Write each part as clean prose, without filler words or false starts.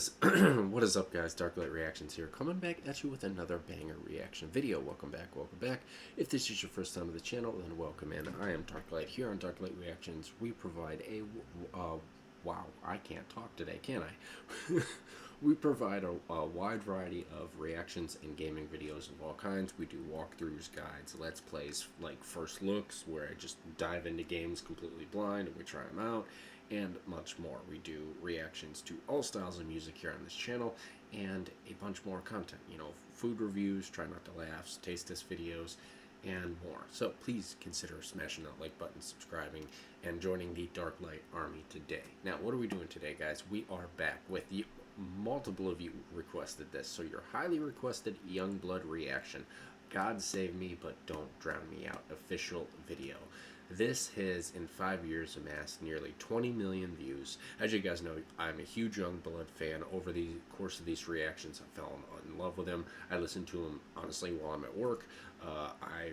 What is up, guys? DarkLite Reactions here, coming back at you with another banger reaction video. Welcome back, welcome back. If this is your first time on the channel, then welcome in. I am DarkLite. Here on DarkLite Reactions, we provide a wow, I can't talk today, can I? We provide a wide variety of reactions and gaming videos of all kinds. We do walkthroughs, guides, let's plays, like first looks, where I just dive into games completely blind and we try them out, and much more. We do reactions to all styles of music here on this channel, and a bunch more content, you know, food reviews, try not to laughs, taste test videos, and more. So please consider smashing that like button, subscribing, and joining the DarkLite army today. Now, what are we doing today, guys? We are back with you. Multiple of you requested this, so your highly requested YUNGBLUD reaction, God Save Me But Don't Drown Me Out official video. This has, in 5 years, amassed nearly 20 million views. As you guys know, I'm a huge YUNGBLUD fan. Over the course of these reactions, I fell in love with him. I listen to him, honestly, while I'm at work. I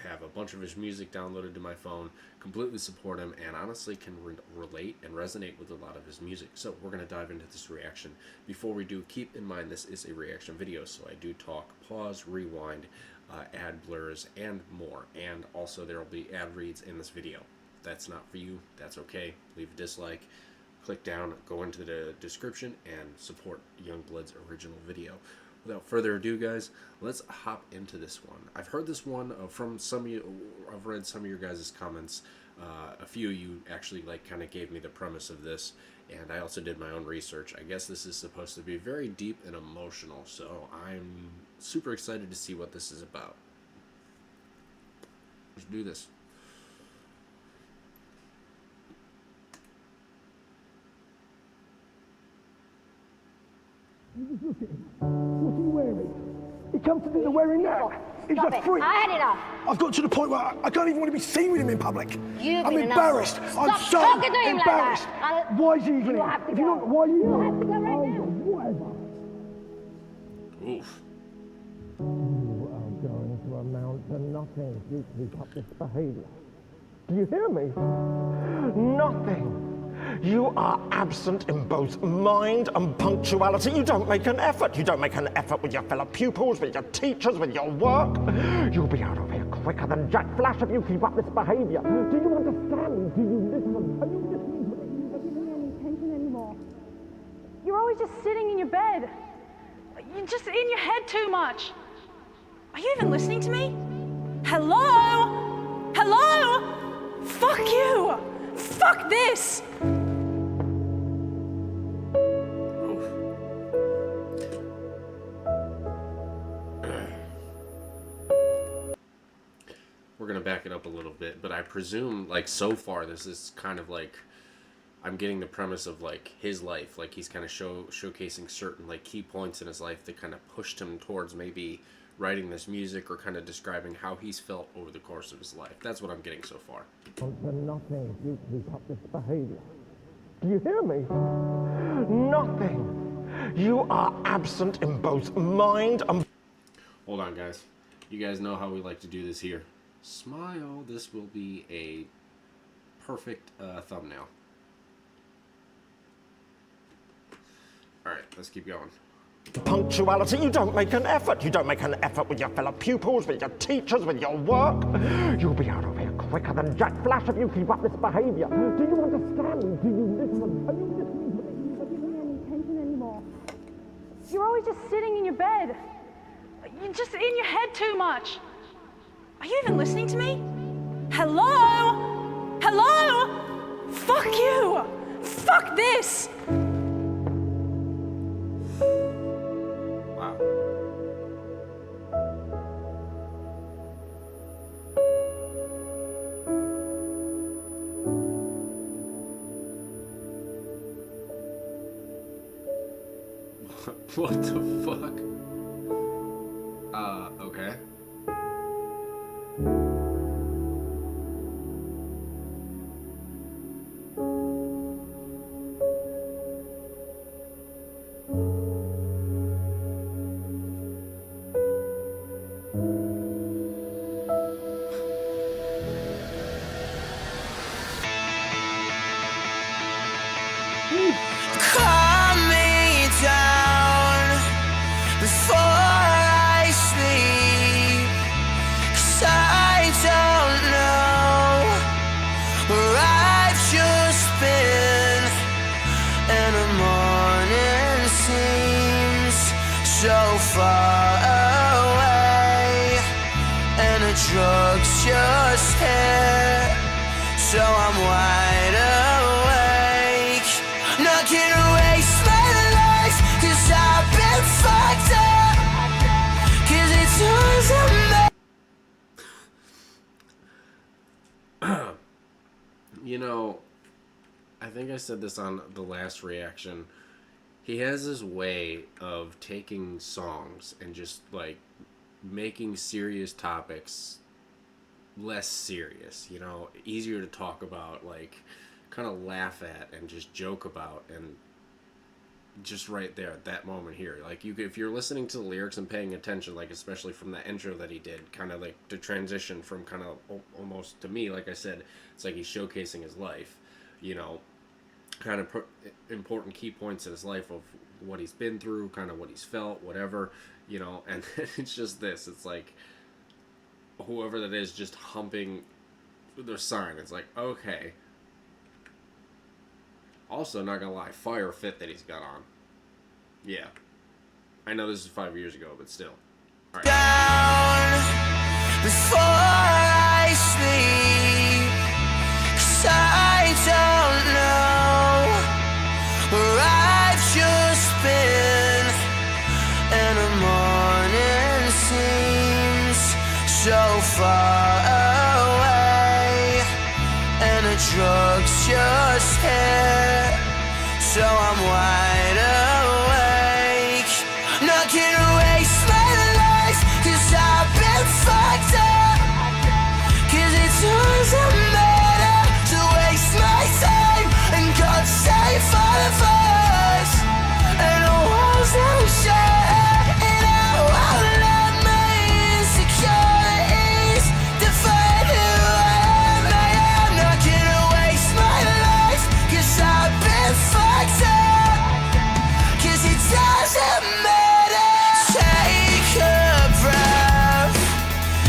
have a bunch of his music downloaded to my phone, completely support him, and honestly can relate and resonate with a lot of his music. So we're going to dive into this reaction. Before we do, keep in mind this is a reaction video, so I do talk, pause, rewind, ad blurs, and more. And also there will be ad reads in this video. If that's not for you, that's okay. Leave a dislike, click down, go into the description, and support YUNGBLUD's original video. Without further ado, guys, let's hop into this one. I've heard this one from some of you. I've read some of your guys' comments. A few of you actually kind of gave me the premise of this, and I also did my own research. I guess this is supposed to be very deep and emotional, so I'm super excited to see what this is about. Let's do this. What's he wearing? He comes to think you're wearing now. He's Stop a it. freak. I had enough. I've got to the point where I can't even want to be seen with him in public. You've I'm been an embarrassed. asshole. I'm Stop so talking to him like embarrassed. that. Why is he even You here? have to If you're go. not, why are you You here? have to go right now. Whatever. Oof. You are going to amount to nothing. You keep up this behavior. Do you hear me? Nothing. You are absent in both mind and punctuality. You don't make an effort. You don't make an effort with your fellow pupils, with your teachers, with your work. You'll be out of here quicker than Jack Flash if you keep up this behavior. Do you understand me? Do you listen? Are you listening to me? You're not giving me any attention anymore. You're always just sitting in your bed. You're just in your head too much. Are you even listening to me? Hello? Hello? Fuck you! Fuck this! We're gonna back it up a little bit, but I presume, so far, this is kind of I'm getting the premise of his life, he's kind of showcasing certain key points in his life that kind of pushed him towards maybe writing this music, or kind of describing how he's felt over the course of his life. That's what I'm getting so far. Nothing. You keep up this behavior. Do you hear me? Nothing. You are absent in both mind and... Hold on, guys. You guys know how we like to do this here. Smile. This will be a perfect thumbnail. Alright, let's keep going. Punctuality. You don't make an effort. You don't make an effort with your fellow pupils, with your teachers, with your work. You'll be out of here quicker than Jack Flash if you keep up this behavior. Do you understand me? Do you listen? Are you listening to me? You're not giving me any attention anymore. You're always just sitting in your bed. You're just in your head too much. Are you even listening to me? Hello? Hello? Fuck you! Fuck this! Wow. What the fuck? Okay. Call me drugs just hit, so I'm wide awake. Not gonna waste my life, cause I've been fucked up, cause it doesn't matter. You know, I think I said this on the last reaction. He has this way of taking songs and just like making serious topics less serious, you know, easier to talk about, like kind of laugh at and just joke about. And just right there at that moment here, like you could, if you're listening to the lyrics and paying attention, like especially from the intro that he did, kind of like the transition from kind of almost, to me, like I said, it's like he's showcasing his life, you know, kind of important key points in his life of what he's been through, kind of what he's felt, whatever, you know. And it's just this, it's like whoever that is just humping their sign. It's like, okay. Also, not gonna lie, fire fit that he's got on. Yeah. I know this is 5 years ago, but still. Alright. Down before I sleep, 'cause I don't know where I've just been, and the morning seems so far away, and the drugs just hit, so I'm wide awake. Not gonna waste my life, cause I've been fucked up, cause it doesn't matter to waste my time, and God save all of us, and the walls don't shut, and I won't let my insecurities define who I am. Not gonna waste my life, cause I've been fucked up, cause it doesn't matter. Take a breath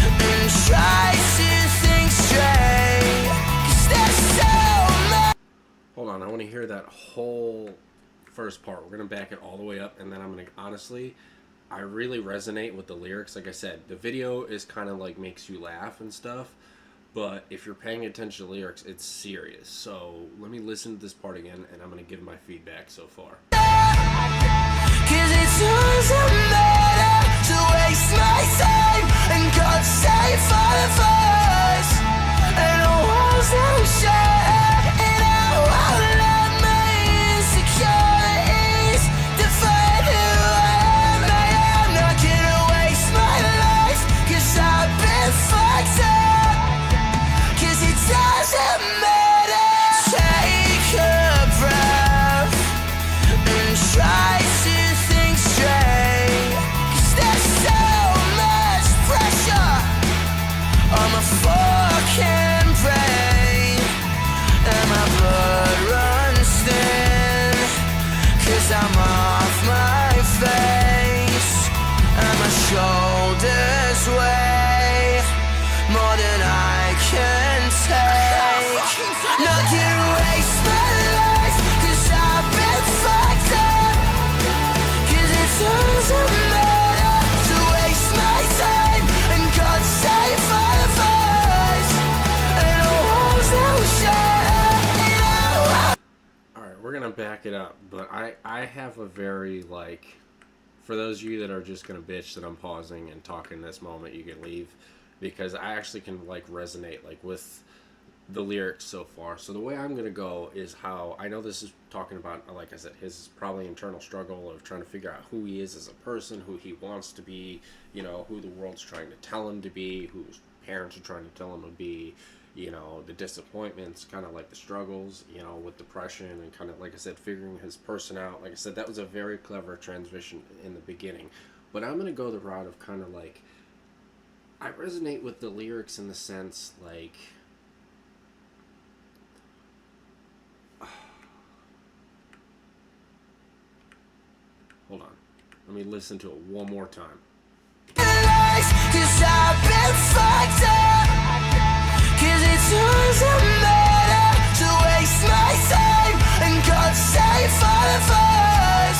and try to think straight, 'cause there's so much. Hold on, I want to hear that whole first part. We're going to back it all the way up, and then I'm going to, honestly, I really resonate with the lyrics. Like I said, the video is kind of like makes you laugh and stuff, but if you're paying attention to the lyrics, it's serious. So let me listen to this part again, and I'm going to give my feedback so far. 'Cause it doesn't matter to waste my time, and God save all of us, and the walls don't shut, and I won't let my insecurities define who I am. Not gonna waste my life, 'cause I've been fucked up, 'cause it doesn't matter. Take a breath and try to think straight, 'cause there's so much pressure on my fucking brain, and my blood runs thin, 'cause I'm off my face, and my shoulders weigh more than I can take. Not gonna waste my life, 'cause I've been fucked up, 'cause it doesn't matter to waste my time, and God save all of us, and the walls don't shut, and I won't. Alright, we're going to back it up, but I have a very, like, for those of you that are just going to bitch that I'm pausing and talking this moment, you can leave, because I actually can, like, resonate, like, with the lyrics so far. So the way I'm going to go is how, I know this is talking about, like I said, his probably internal struggle of trying to figure out who he is as a person, who he wants to be, you know, who the world's trying to tell him to be, who his parents are trying to tell him to be, you know, the disappointments, kind of like the struggles, you know, with depression, and kind of, like I said, figuring his person out. Like I said, that was a very clever transition in the beginning. But I'm going to go the route of kind of like, I resonate with the lyrics in the sense, like, hold on, let me listen to it one more time. Life, 'cause I've been fucked up, 'cause it doesn't matter to waste my time, and God save all of us,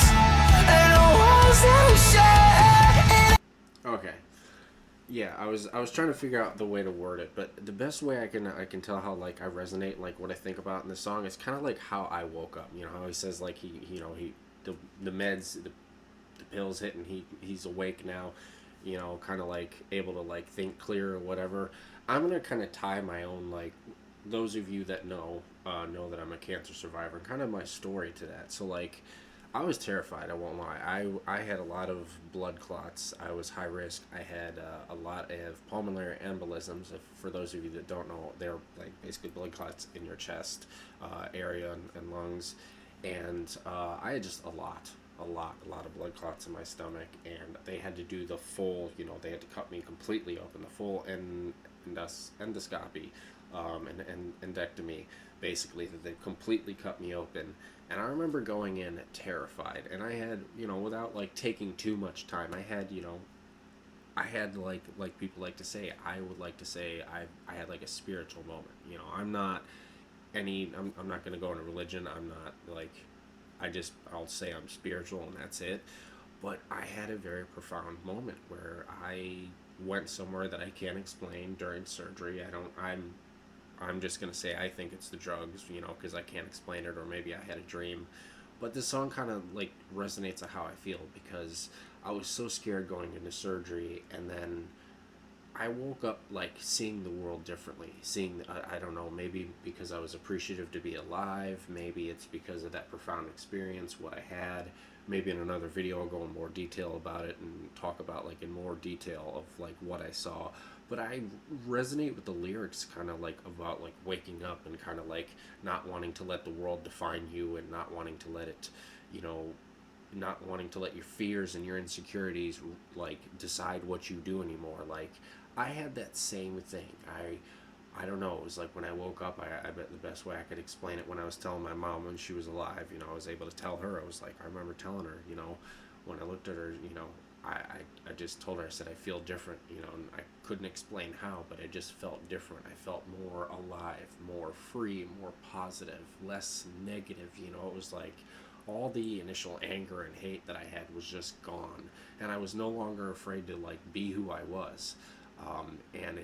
and the walls don't shut, and Okay, Yeah, I was trying to figure out the way to word it, but the best way I can tell how like I resonate, like what I think about in the song is kind of like how I woke up. You know how he says like he the meds the pills hit and he's awake now, you know, kind of like able to like think clear or whatever. I'm gonna kind of tie my own, like, those of you that know that I'm a cancer survivor, kind of my story to that. So like, I was terrified. I won't lie. I had a lot of blood clots. I was high risk. I had a lot of pulmonary embolisms. For those of you that don't know, they're like basically blood clots in your chest area and lungs. And I had just a lot of blood clots in my stomach. And they had to do the full, you know, they had to cut me completely open, the full endoscopy and endectomy, basically, that they completely cut me open. And I remember going in terrified, and I had, you know, without like taking too much time, I had, you know, I had like people like to say, I would like to say I had like a spiritual moment. You know, I'm not going to go into religion. I'm not like, I'll say I'm spiritual and that's it. But I had a very profound moment where I went somewhere that I can't explain during surgery. I'm just going to say I think it's the drugs, you know, because I can't explain it, or maybe I had a dream. But this song kind of like resonates with how I feel, because I was so scared going into surgery, and then I woke up like seeing the world differently. I don't know, maybe because I was appreciative to be alive, maybe it's because of that profound experience, what I had. Maybe in another video I'll go in more detail about it and talk about like in more detail of like what I saw. But I resonate with the lyrics kind of like about like waking up and kind of like not wanting to let the world define you, and not wanting to let it, you know, not wanting to let your fears and your insecurities like decide what you do anymore. Like, I had that same thing. I don't know, it was like when I woke up, I bet the best way I could explain it, when I was telling my mom when she was alive, you know, I was able to tell her, I was like, I remember telling her, you know, when I looked at her, you know, I just told her, I said, I feel different, you know, and I couldn't explain how, but I just felt different. I felt more alive, more free, more positive, less negative, you know. It was like all the initial anger and hate that I had was just gone, and I was no longer afraid to like be who I was. And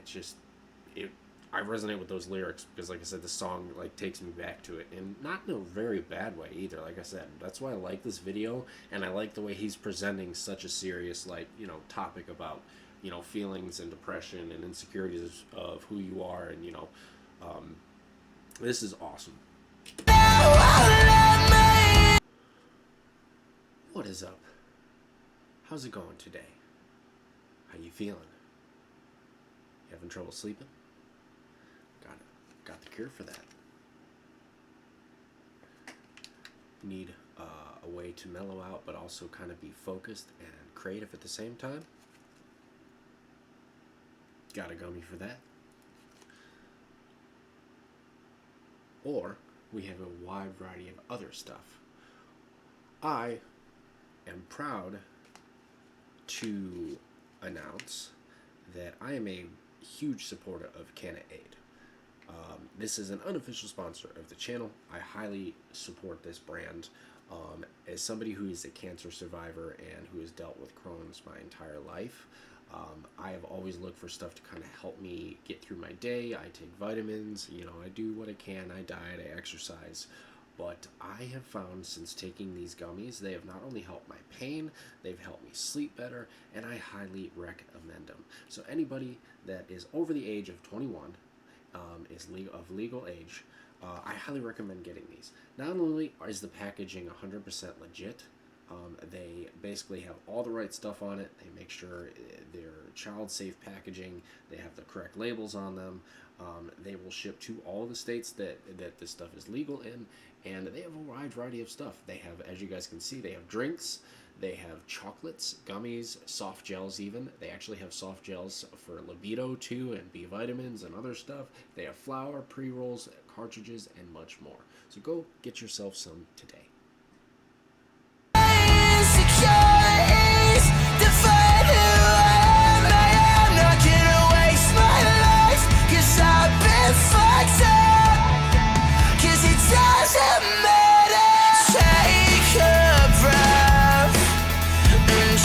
I resonate with those lyrics because, like I said, the song like takes me back to it, and not in a very bad way either. Like I said, that's why I like this video, and I like the way he's presenting such a serious, like, you know, topic about, you know, feelings and depression and insecurities of who you are, and, you know, this is awesome. What is up? How's it going today? How you feeling? You having trouble sleeping? Got the cure for that. Need a way to mellow out, but also kind of be focused and creative at the same time? Got a gummy for that. Or we have a wide variety of other stuff. I am proud to announce that I am a huge supporter of Canna Aid. This is an unofficial sponsor of the channel. I highly support this brand. As somebody who is a cancer survivor and who has dealt with Crohn's my entire life, I have always looked for stuff to kind of help me get through my day. I take vitamins, you know, I do what I can, I diet, I exercise. But I have found since taking these gummies, they have not only helped my pain, they've helped me sleep better, and I highly recommend them. So anybody that is over the age of 21, is of legal age, I highly recommend getting these. Not only is the packaging 100% legit, they basically have all the right stuff on it. They make sure they're child-safe packaging. They have the correct labels on them. They will ship to all the states that this stuff is legal in, and they have a wide variety of stuff. They have, as you guys can see, they have drinks, they have chocolates, gummies, soft gels even. They actually have soft gels for libido too, and B vitamins and other stuff. They have flour, pre-rolls, cartridges, and much more. So go get yourself some today.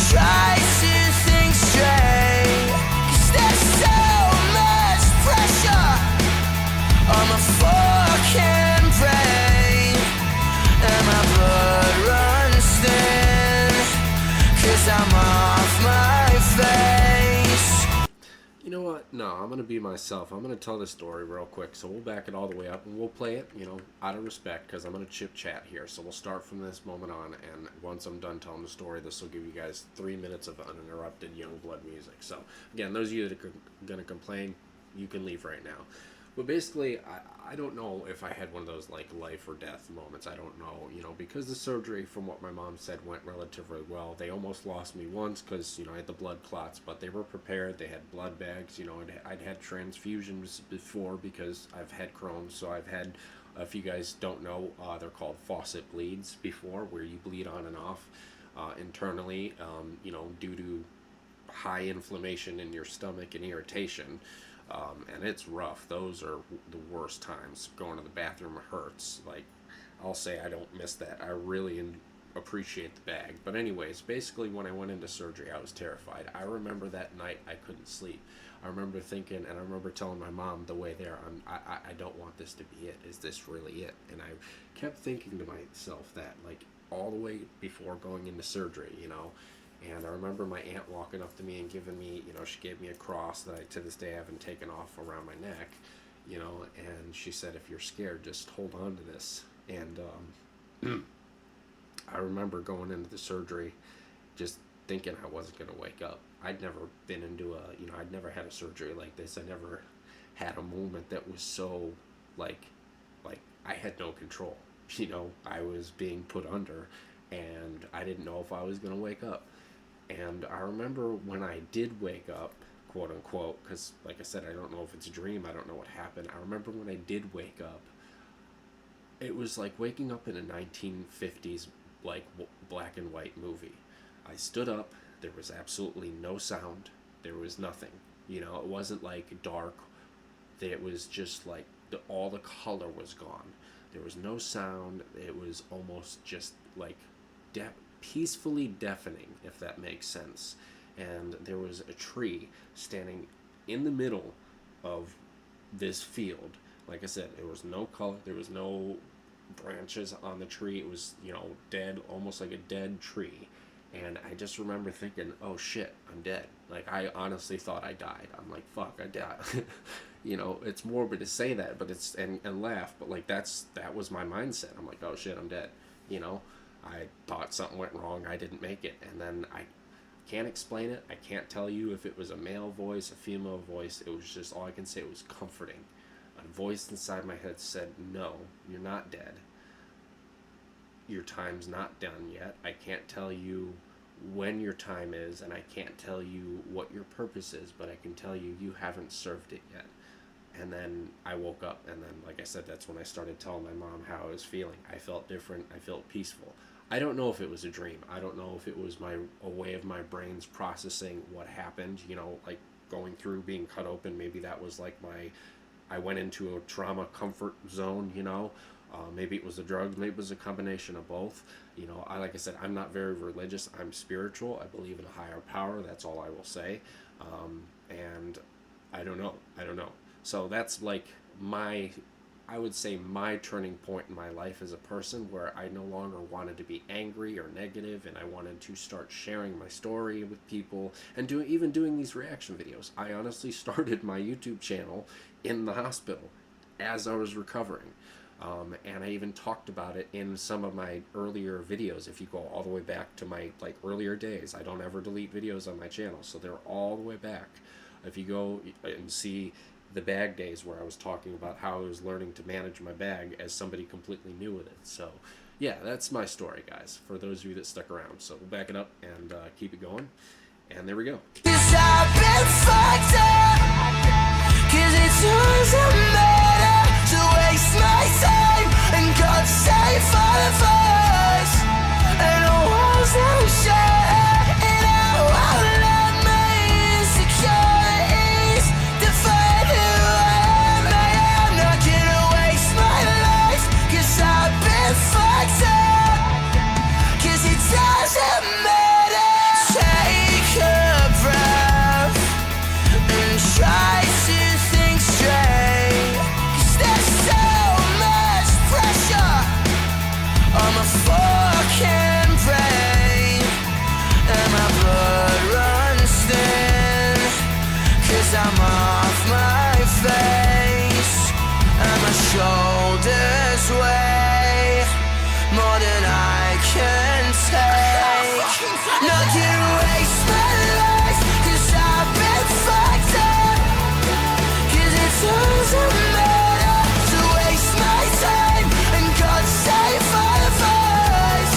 Try to think straight, 'cause You know what? No, I'm gonna be myself. I'm gonna tell this story real quick. So we'll back it all the way up and we'll play it, out of respect, because I'm gonna chip chat here. So we'll start from this moment on, and once I'm done telling the story, this will give you guys 3 minutes of uninterrupted YUNGBLUD music. So again, those of you that are gonna complain, you can leave right now. But basically, I don't know if I had one of those like life or death moments. I don't know, because the surgery, from what my mom said, went relatively well. They almost lost me once because, I had the blood clots, but they were prepared. They had blood bags. I'd had transfusions before because I've had Crohn's. So I've had, if you guys don't know, they're called faucet bleeds before, where you bleed on and off internally, due to high inflammation in your stomach and irritation. And it's rough. Those are the worst times. Going to the bathroom hurts. Like, I'll say I don't miss that. I really appreciate the bag. But anyways, basically when I went into surgery, I was terrified. I remember that night I couldn't sleep. I remember thinking, and I remember telling my mom the way there, I don't want this to be it. Is this really it? And I kept thinking to myself that, like, all the way before going into surgery, And I remember my aunt walking up to me and giving me, she gave me a cross that I, to this day, haven't taken off around my neck, and she said, if you're scared, just hold on to this. And I remember going into the surgery just thinking I wasn't going to wake up. I'd never been into I'd never had a surgery like this. I never had a moment that was so, like I had no control. I was being put under, and I didn't know if I was going to wake up. And I remember when I did wake up, quote unquote, because like I said, I don't know if it's a dream, I don't know what happened. I remember when I did wake up, it was like waking up in a 1950s like black and white movie. I stood up, there was absolutely no sound, there was nothing. It wasn't like dark, it was just like all the color was gone. There was no sound, it was almost just like peacefully deafening, if that makes sense. And there was a tree standing in the middle of this field. Like I said, there was no color, there was no branches on the tree. It was, dead, almost like a dead tree. And I just remember thinking, oh shit, I'm dead. Like, I honestly thought I died. I'm like, fuck, I died. It's morbid to say that, but it's, and laugh, but like, that was my mindset. I'm like, oh shit, I'm dead. I thought something went wrong, I didn't make it, and then I can't explain it. I can't tell you if it was a male voice, a female voice. It was just, all I can say, it was comforting. A voice inside my head said, no, you're not dead. Your time's not done yet. I can't tell you when your time is, and I can't tell you what your purpose is, but I can tell you, you haven't served it yet. And then I woke up, and then, like I said, that's when I started telling my mom how I was feeling. I felt different. I felt peaceful. I don't know if it was a dream. I don't know if it was a way of my brain's processing what happened, like going through, being cut open. Maybe that was like I went into a trauma comfort zone, maybe it was the drugs, maybe it was a combination of both. Like I said, I'm not very religious. I'm spiritual. I believe in a higher power. That's all I will say. And I don't know. So that's like I would say my turning point in my life as a person, where I no longer wanted to be angry or negative, and I wanted to start sharing my story with people and even doing these reaction videos. I honestly started my YouTube channel in the hospital as I was recovering. And I even talked about it in some of my earlier videos. If you go all the way back to my earlier days, I don't ever delete videos on my channel, so they're all the way back. If you go and see the bag days, where I was talking about how I was learning to manage my bag as somebody completely new with it. So yeah, that's my story, guys, for those of you that stuck around. So we'll back it up and keep it going, and there we go. 'Cause I've been fucked up, 'cause it doesn't matter to waste my time, and God save all of us, and the walls don't shut, and I won't let my insecurities define who I am. I'm not gonna waste my life, 'cause I've been fucked up, 'cause it doesn't matter. Take a breath and I'm off my face, and my shoulders weigh more than I can take. Not gonna waste my life, 'cause I've been fucked up. 'Cause it doesn't matter to waste my time, and God save all of us,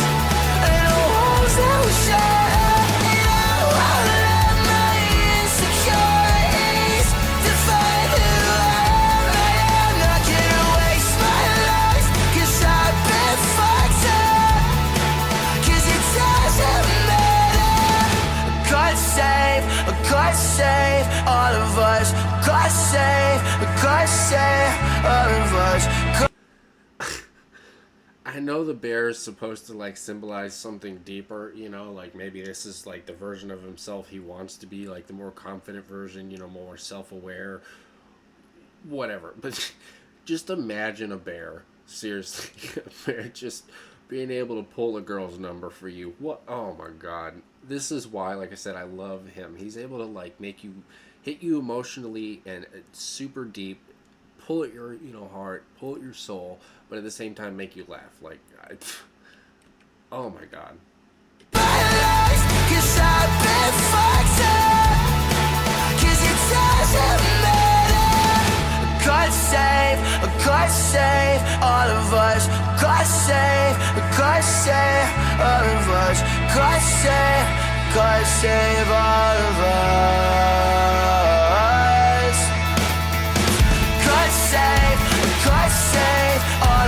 and the walls that we share. And I won't let my insecurities define who I am. Not gonna waste my life, 'cause I've been fucked up. 'Cause it doesn't matter. God save all of us. God save all of us. I know the bear is supposed to like symbolize something deeper, you know, like maybe this is like the version of himself he wants to be, like the more confident version, you know, more self-aware, whatever. But just imagine a bear, seriously, a bear just being able to pull a girl's number for you. What? Oh my God. This is why, like I said, I love him. He's able to like make you, hit you emotionally and super deep, pull at your, you know, heart, pull at your soul, but at the same time make you laugh. Like, oh my God. My life, 'cause I've been fucked up. 'Cause it doesn't matter. God save all of us. God save all of us. God save all of us. God save all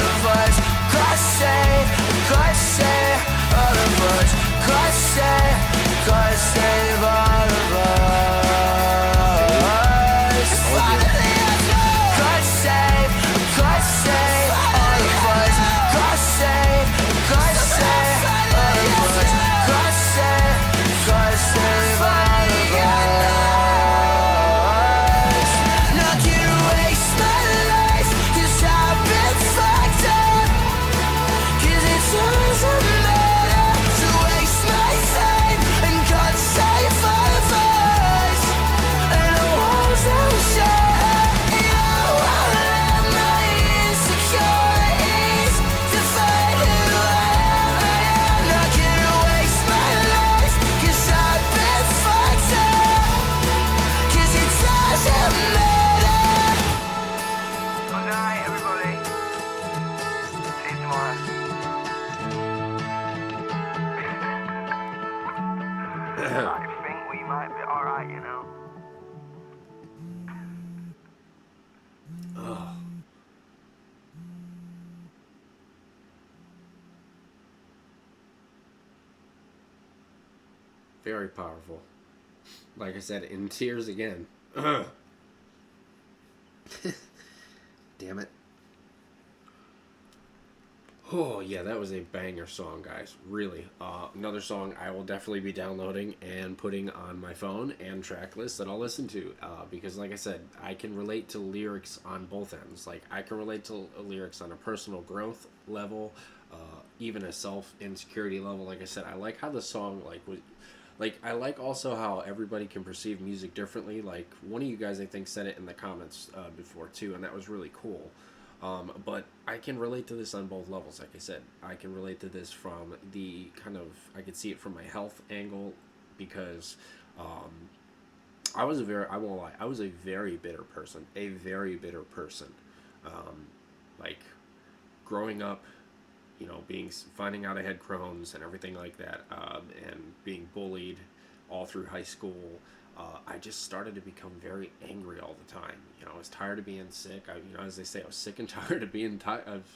of us. God save all of us. God save all of us. Finally I know. God save all of us. God save all of us. God save all of us. Not gonna waste my life, 'cause I've been fucked up. 'Cause it doesn't matter to waste my time, and God save all of us, and the walls that we share. And I won't let my insecurities define who I am. Not gonna waste my life, 'cause I've been fucked up. 'Cause it doesn't matter. Good night, everybody. See you tomorrow. I think we might be alright, you know. Very powerful. Like I said, in tears again. Damn it. Oh, yeah, that was a banger song, guys. Really. Another song I will definitely be downloading and putting on my phone and track list that I'll listen to. Because, like I said, I can relate to lyrics on both ends. Like, I can relate to lyrics on a personal growth level, even a self-insecurity level. Like I said, I like how the song, I like also how everybody can perceive music differently. Like, one of you guys, I think, said it in the comments before, too, and that was really cool. But I can relate to this on both levels. Like I said, I can relate to this from the kind of, I could see it from my health angle, because I won't lie, I was a very bitter person. Like, growing up, you know, finding out I had Crohn's and everything like that, and being bullied all through high school, I just started to become very angry all the time. You know, I was tired of being sick. As they say, I was sick and tired of being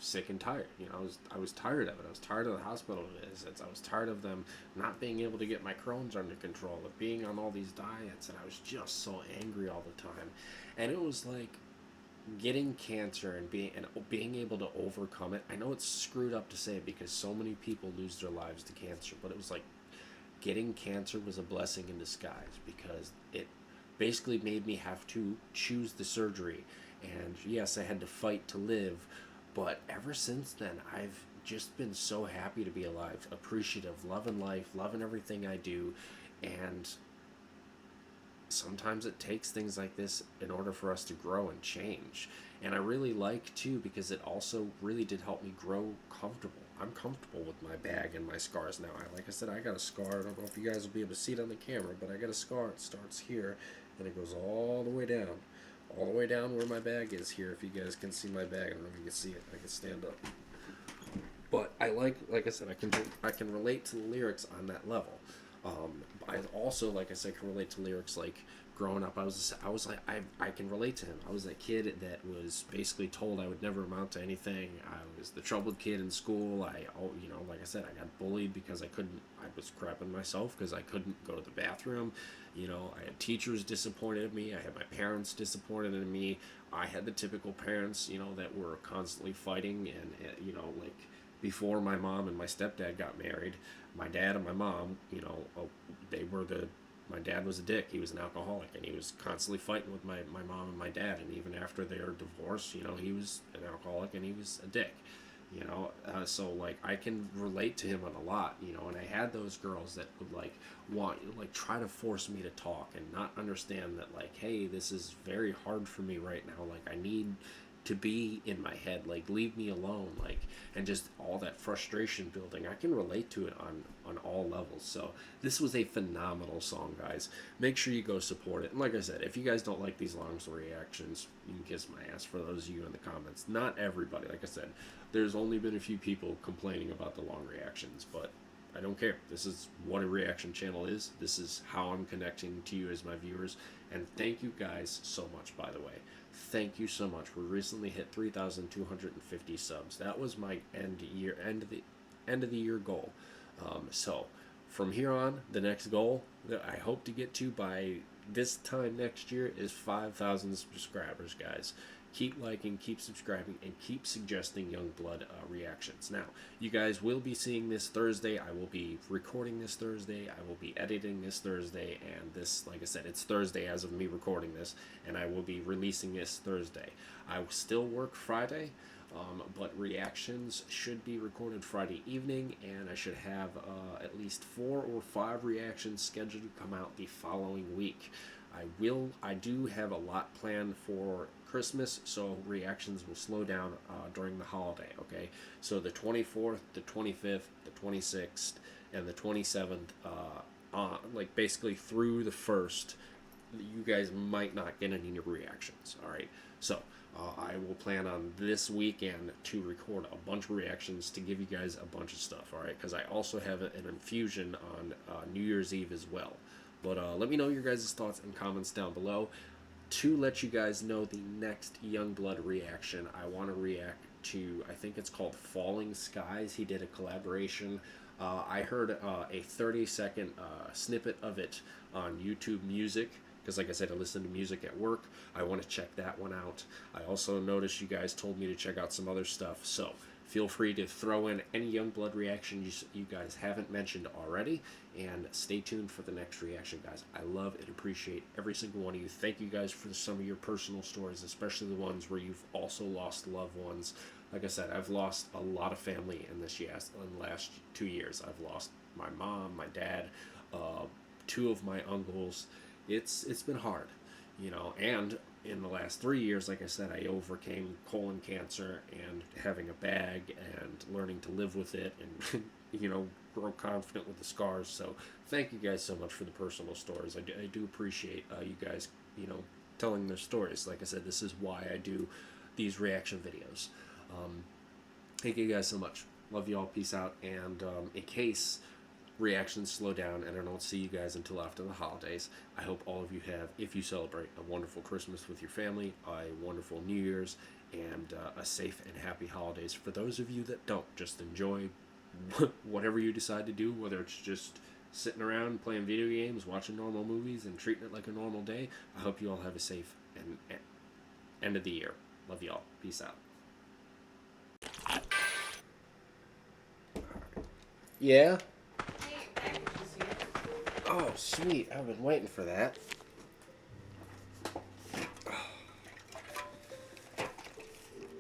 sick and tired. You know, I was tired of it. I was tired of the hospital visits. I was tired of them not being able to get my Crohn's under control, of being on all these diets, and I was just so angry all the time. And it was like getting cancer and being able to overcome it. I know it's screwed up to say because so many people lose their lives to cancer, but it was like getting cancer was a blessing in disguise, because it basically made me have to choose the surgery. And yes, I had to fight to live, but ever since then, I've just been so happy to be alive, appreciative, loving life, loving everything I do. And sometimes it takes things like this in order for us to grow and change. And I really like too, because it also really did help me grow comfortable. I'm comfortable with my bag and my scars now. Like I said, I got a scar. I don't know if you guys will be able to see it on the camera, but I got a scar. It starts here and it goes all the way down. All the way down where my bag is here. If you guys can see my bag, I don't know if you can see it. I can stand up. But I like I said, I can relate to the lyrics on that level. I also, like I said, can relate to lyrics like growing up. I was like, I can relate to him. I was that kid that was basically told I would never amount to anything. I was the troubled kid in school. Like I said, I got bullied because I was crapping myself because I couldn't go to the bathroom. I had teachers disappointed in me. I had my parents disappointed in me. I had the typical parents, that were constantly fighting and like before my mom and my stepdad got married, my dad and my mom, my dad was a dick. He was an alcoholic, and he was constantly fighting with my mom and my dad. And even after their divorce, he was an alcoholic and he was a dick. So like I can relate to him on a lot. And I had those girls that would try to force me to talk and not understand that like, hey, this is very hard for me right now. Like I need to be in my head, like leave me alone, like, and just all that frustration building. I can relate to it on all levels. So this was a phenomenal song, guys. Make sure you go support it. And like I said, if you guys don't like these long reactions, you can kiss my ass for those of you in the comments. Not everybody, like I said, there's only been a few people complaining about the long reactions, but I don't care. This is what a reaction channel is. This is how I'm connecting to you as my viewers. And thank you guys so much, by the way. Thank you so much. We recently hit 3,250 subs. That was my end of the year goal. So from here on, the next goal that I hope to get to by this time next year is 5,000 subscribers, guys. Keep liking, keep subscribing, and keep suggesting Youngblood reactions. Now, you guys will be seeing this Thursday. I will be recording this Thursday. I will be editing this Thursday. And this, like I said, it's Thursday as of me recording this. And I will be releasing this Thursday. I will still work Friday, but reactions should be recorded Friday evening. And I should have at least 4 or 5 reactions scheduled to come out the following week. I do have a lot planned for Christmas, so reactions will slow down during the holiday, okay? So the 24th, the 25th, the 26th, and the 27th, like basically through the 1st, you guys might not get any reactions, all right? So I will plan on this weekend to record a bunch of reactions to give you guys a bunch of stuff, all right? Because I also have an infusion on New Year's Eve as well. But let me know your guys' thoughts and comments down below. To let you guys know the next Youngblood reaction, I want to react to, I think it's called Falling Skies. He did a collaboration. I heard a 30-second snippet of it on YouTube Music, because like I said, I listen to music at work. I want to check that one out. I also noticed you guys told me to check out some other stuff, so feel free to throw in any Youngblood reaction you guys haven't mentioned already, and stay tuned for the next reaction, guys. I love and appreciate every single one of you. Thank you guys for some of your personal stories, especially the ones where you've also lost loved ones. Like I said, I've lost a lot of family in the last 2 years. I've lost my mom, my dad, 2 of my uncles. It's been hard, and in the last 3 years, like I said, I overcame colon cancer and having a bag and learning to live with it and, grow confident with the scars. So thank you guys so much for the personal stories. I do appreciate you guys, telling their stories. Like I said, this is why I do these reaction videos. Thank you guys so much. Love you all. Peace out. And in case reactions slow down and I don't see you guys until after the holidays, I hope all of you have, if you celebrate, a wonderful Christmas with your family, a wonderful New Year's, and a safe and happy holidays. For those of you that don't, just enjoy whatever you decide to do, whether it's just sitting around playing video games, watching normal movies, and treating it like a normal day. I hope you all have a safe and end of the year. Love you all. Peace out. Yeah? Oh, sweet. I've been waiting for that.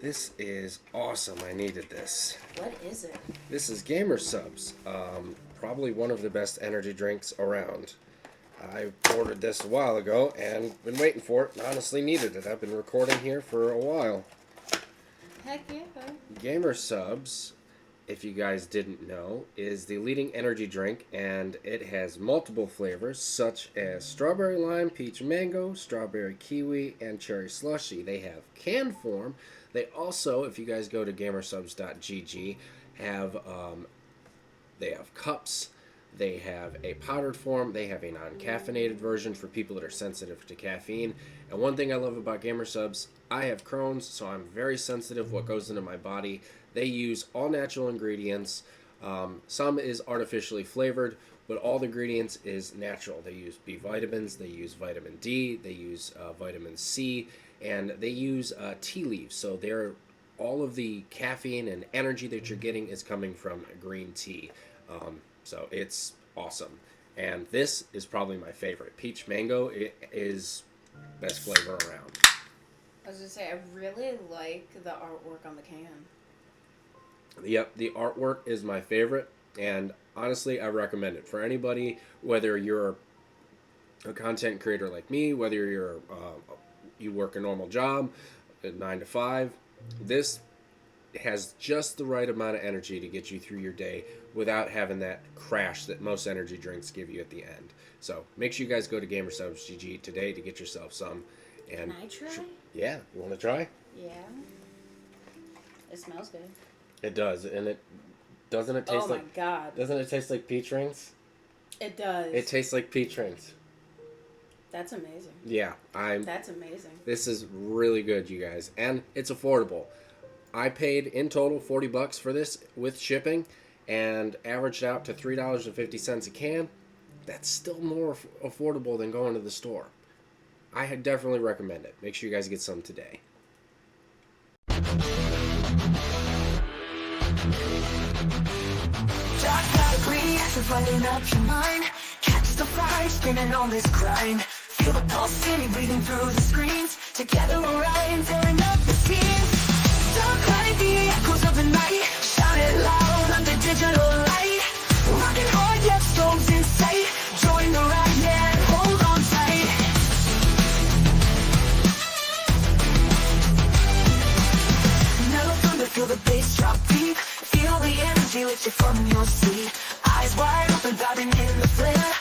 This is awesome. I needed this. What is it? This is Gamer Subs. Probably one of the best energy drinks around. I ordered this a while ago and been waiting for it and honestly needed it. I've been recording here for a while. Heck yeah. Gamer Subs, if you guys didn't know, is the leading energy drink, and it has multiple flavors such as strawberry lime, peach mango, strawberry kiwi, and cherry slushy. They have canned form. They also, if you guys go to gamersubs.gg, they have cups. They have a powdered form. They have a non-caffeinated version for people that are sensitive to caffeine. And one thing I love about Gamer Subs, I have Crohn's, so I'm very sensitive what goes into my body. They use all natural ingredients. Some is artificially flavored, but all the ingredients is natural. They use B vitamins, they use vitamin D, they use vitamin C, and they use tea leaves. So all of the caffeine and energy that you're getting is coming from green tea. So it's awesome. And this is probably my favorite. Peach mango, it is best flavor around. I was gonna say, I really like the artwork on the can. Yep, the artwork is my favorite, and honestly, I recommend it for anybody, whether you're a content creator like me, whether you work a normal job, 9 to 5. This has just the right amount of energy to get you through your day without having that crash that most energy drinks give you at the end. So make sure you guys go to GamerSubs.gg today to get yourself some. And Can I try? yeah, you want to try? Yeah. It smells good. It does, and it doesn't it taste like. Oh my god. Doesn't it taste like peach rings? It does. It tastes like peach rings. That's amazing. Yeah, That's amazing. This is really good, you guys, and it's affordable. I paid in total $40 for this with shipping, and averaged out to $3.50 a can. That's still more affordable than going to the store. I definitely recommend it. Make sure you guys get some today. DarkLite reactions lighting up your mind. Catch the fire spinning on this grind. Feel the pulsating breathing through the screens. Together we're riding, tearing up the scenes. DarkLite, the echoes of the night. Shout it loud under digital light. Rocking hard, yet storms in sight. Join the ride, yeah, hold on tight. Mellow thunder, feel the bass drop deep. Feel the energy lift you from your seat. Eyes wide open, diving in the flare.